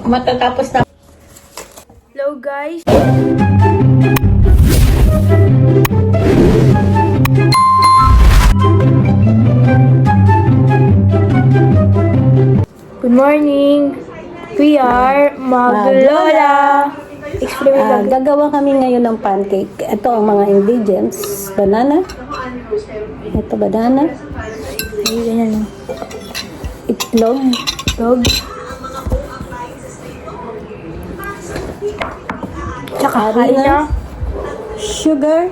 matatapos na. Hello guys! Good morning! We are Maglola! Gagawa kami ngayon ng pancake. Ito ang mga ingredients. Banana. Ito banana. Ay, ganyan. Itlog. Tsaka Harina. Sugar.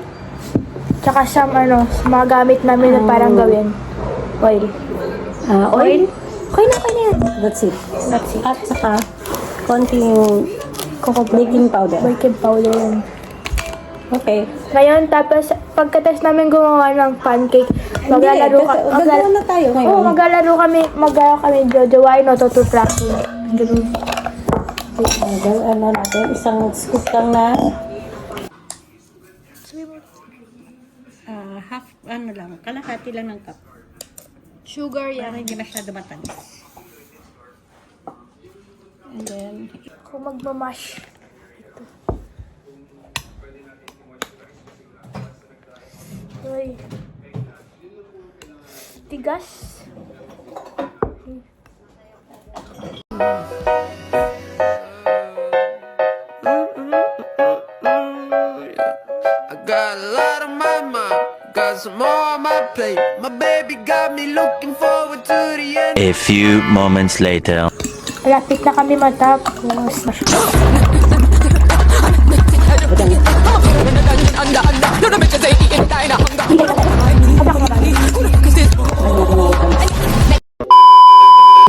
Tsaka mga gamit namin na parang gawin. Oil. Oil. Okay na yan. That's it. At saka konting baking powder. Baking powder yan. Okay. Ngayon, tapos pagkatapos namin gumawa ng pancake, maglalaro na tayo ngayon. Oo, maglalaro kami jojowain o tututrakin. Natin, isang scoop lang na kalahati lang ng cup. Sugar Para yan. hindi masyado matamis. And then, Kung magmamash. Uy. Tigas. I got a lot on my mind, got some more on my plate. My baby got me looking forward to the end. A few moments later. Lapit na kami matapos.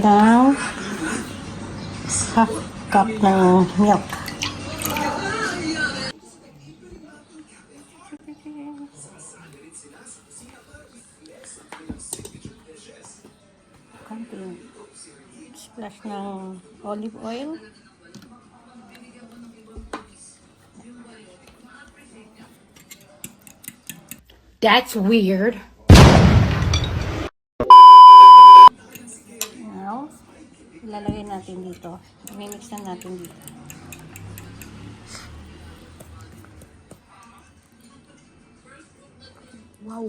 now, half cup ng milk. Konting splash ng olive oil. That's weird. Now, ilalagay natin dito. I-mix na natin dito. Wow.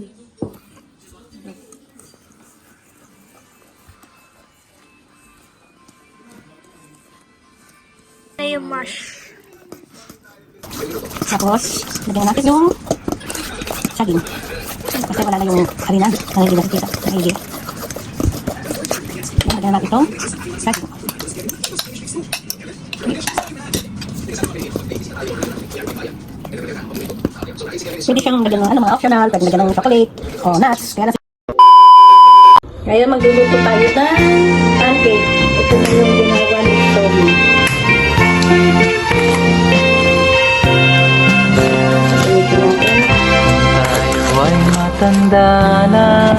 Na yung mash. Tapos, lagyan natin yung saging. Kasi wala na yung harina. Nangigil na kita. Nangigil. Lagyan natin itong saging. Pwede siyang lagyan ng mga optional. Pwede lagyan ng chocolate o nuts. Ngayon magluluto tayo ng pancake. Ito na yung ginawa ni Tommy. Ay matanda na,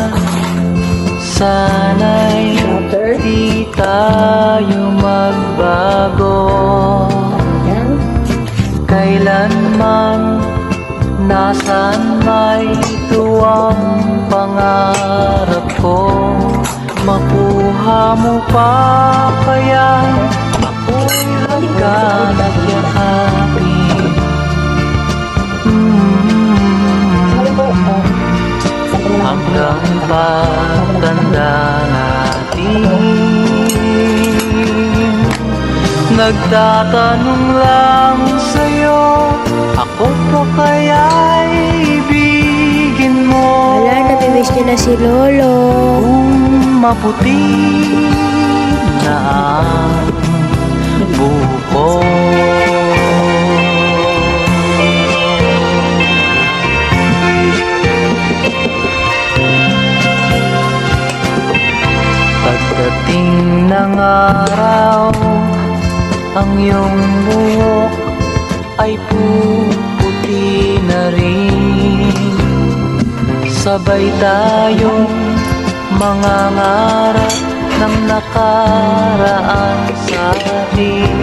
sana'y di tayo magbago. Kailanman, nasan may tuwang pangarap ko. Makuha mo pa kaya ako'y hanggang yakapin. Hanggang pagtanda natin, nagtatanong lang sa'yo, ako pa kaya'y ibigin mo? Wala, nabimiss niyo na si Lolo. Kung maputi na ang buko. Pagdating ng araw, ang iyong buhok ay puputi na rin. Sabay tayong mangangarap ng nakaraan sa atin.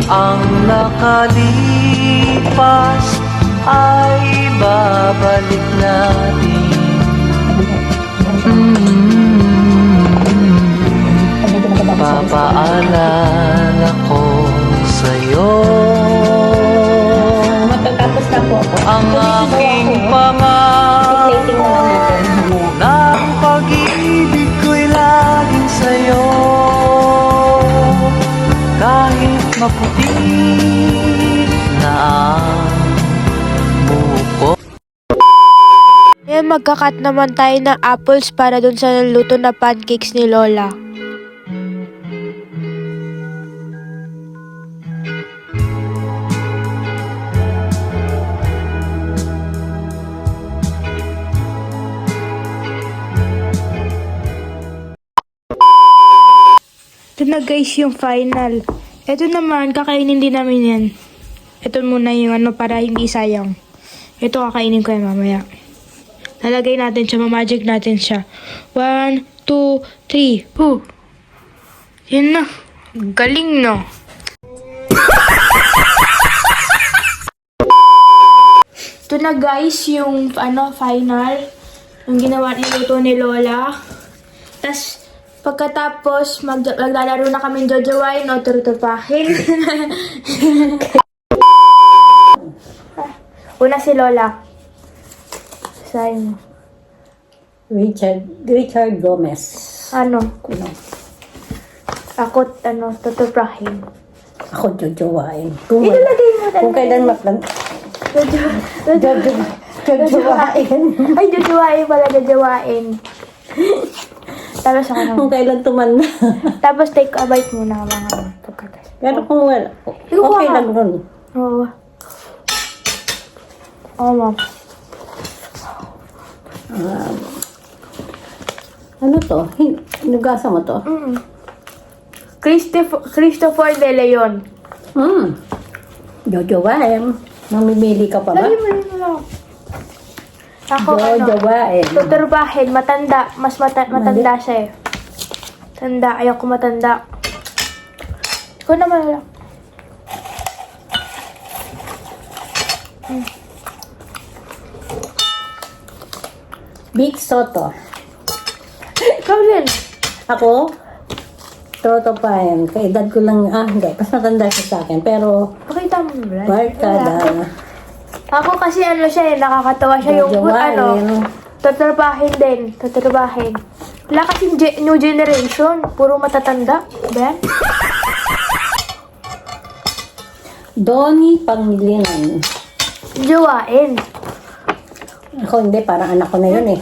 Ang nakalipas ay babalik natin. Ipapaalala ko sa'yo Matatapos na po ako. ang aking Plating pangako na lang natin. Mamaya. na ang pag-ibig ko'y laging sa'yo. Kahit maputi na ang buko. Ngayon magkakat naman tayo ng apples para dun sa luto na pancakes ni Lola. Ito na guys yung final. Ito naman, kakainin din namin yan. Ito muna yung ano para hindi sayang. Ito kakainin ko yan mamaya. Lalagay natin siya, magic natin siya. 1, 2, 3. Whew. Yan na. Galing no. Ito na guys yung final. Yung ginawa niluto ni Lola. Tapos pagkatapos maglalaro na kami jojowain o turutupahin. Una si Lola. Sa'yo. Richard Gomez. Ano? Ano? Ako, tutuprahin. Ako jojowain. Kung Ilalagay mo kung kailan matlang jojowain. Ay, jojowain pala, jojowain. Tapos ako naman. Kung kailan tumanda. Tapos take a bite muna mga pagkatas. Pero kung wala, Ikaw okay nga. lang ron. Oo. Oo, ma'am. Ano to? Nugasa mo to? Christopher De Leon. Jojowain. Mamimili ka pa ba? Lagi mo rin lang. Ako, Jojowain. tuturbahin, matanda. Mas matanda siya eh. Tanda, ayaw ko matanda. Ikaw naman lang. Big Soto. Ikaw din. Ako, Trotopayan. Kaedad ko lang, hindi. Mas matanda siya sa akin. Pero, Pakita mo, Brad. barkada. Ako kasi siya eh, nakakatawa siya yung Jojowain. tuturbahin din, tuturbahin. Wala kasing new generation, puro matatanda. Ben? Donnie Pangilinan. Jowain. Ako hindi, parang anak ko na yun eh.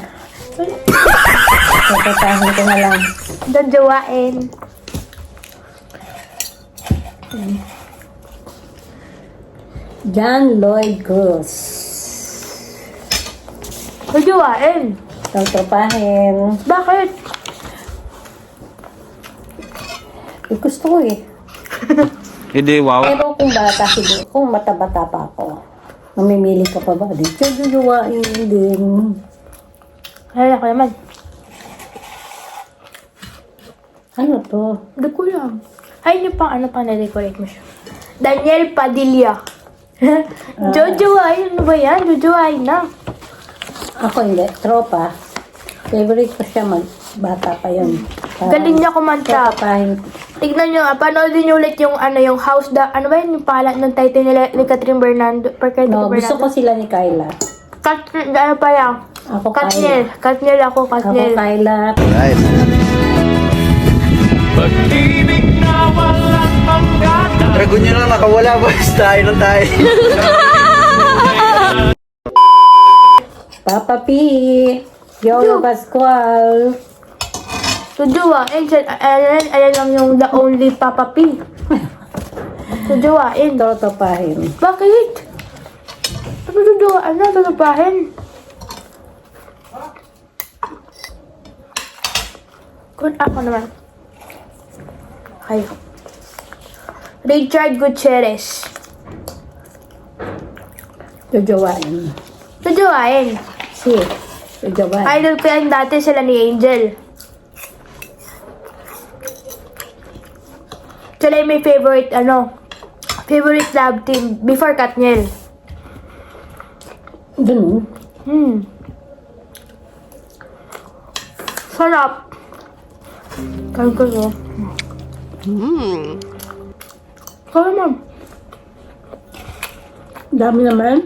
Tatahin ko na lang. Jowain. John Lloyd Cruz. Jowain. Trotopahin. Bakit? Gusto ko eh. Hindi, wow. Pero kung bata, siguro, kung mata-bata pa ako, mamimili ka pa ba? Di, jojowain din. Hala ko naman. Ano to? Hindi ko lang. Ay, yung pang na-decorate mo siya. Daniel Padilla. Jojowain, ano ba yan? Jojowain na. Ako hindi, tropa. Favorite ko siya bata pa yun. Galing niya kumanta. Trotopahin. Tignan nyo, panoodin nyo ulit yung yung house, ano ba yun, yung pala ng title nila ni Catherine Bernardo. No, gusto ko sila ni Kyla. Ano pa yan? Ako Katniel. Kyla. Katniel ako, Ako Katniel. Kyla. Dragon nyo lang nakawala, boys. Tayo lang tayo. Papa P. Yoyo Pascual. Tujuwain. Ayan lang yung the only Papa P. Tujuwain. Trotopahin. Bakit? Ano tujuwain na? Tutupahin? Kung ako naman. Okay. Richard Gutierrez. Jojowain. Tujuwain. Si. Jojowain. Idol ko yan dati sila ni Angel. Sila yung may favorite love team before Katniel. Ganun. Sarap. Kain ko no. Kaya ma'am. Dami naman.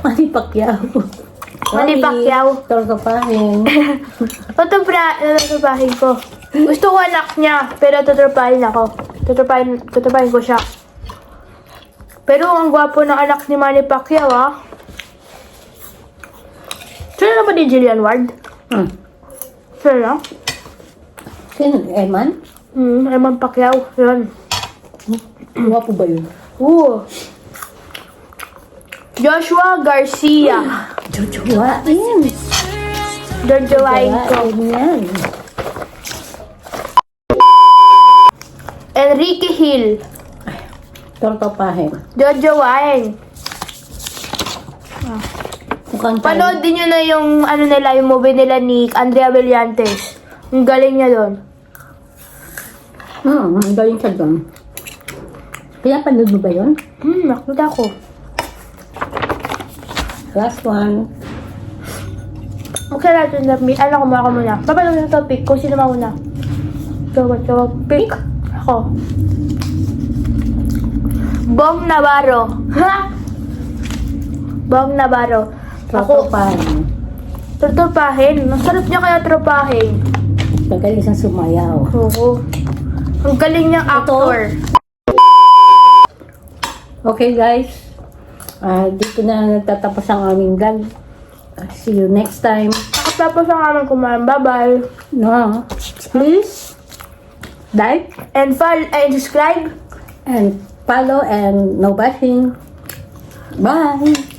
Manny Pacquiao. Manny Pacquiao. Tortopahin. Tutupahin ko. Gusto ko anak niya, pero tutupahin ako. Tutupahin ko siya. Pero ang gwapo ng anak ni Manny Pacquiao, ah. Sino na ba ni Jillian Ward? Sino na? Sino? Eman? Eman Pacquiao. Yun. Guwapo ba yun? Oo. Joshua Garcia. Jojowain. Jojowain ko. Yan. Enrique Hill. Tortopahin. Jojowain. Mukhang tayo. Panoodin nyo na yung ano nila, yung movie nila ni Andrea Villantes. Ang galing niya doon. Ang galing siya doon. Kaya panood mo ba yun? Nakita ko. Last one. Okay natin na ano ko muna. Papanood yung topic kung sino mauna. So, pick. Ako. Bong Navarro. Ha? Bong Navarro. Ako. Tortopahin. Tutupahin. Ang sarap niya kaya trupahin. Magaling siyang sumayaw. Oo. Ang galing niyang actor. Okay guys. Dito na nagtatapos ang aming vlog. See you next time. Tapos ang aming kumain. Bye-bye. No. Please like And follow and subscribe. and follow and no bashing. Bye.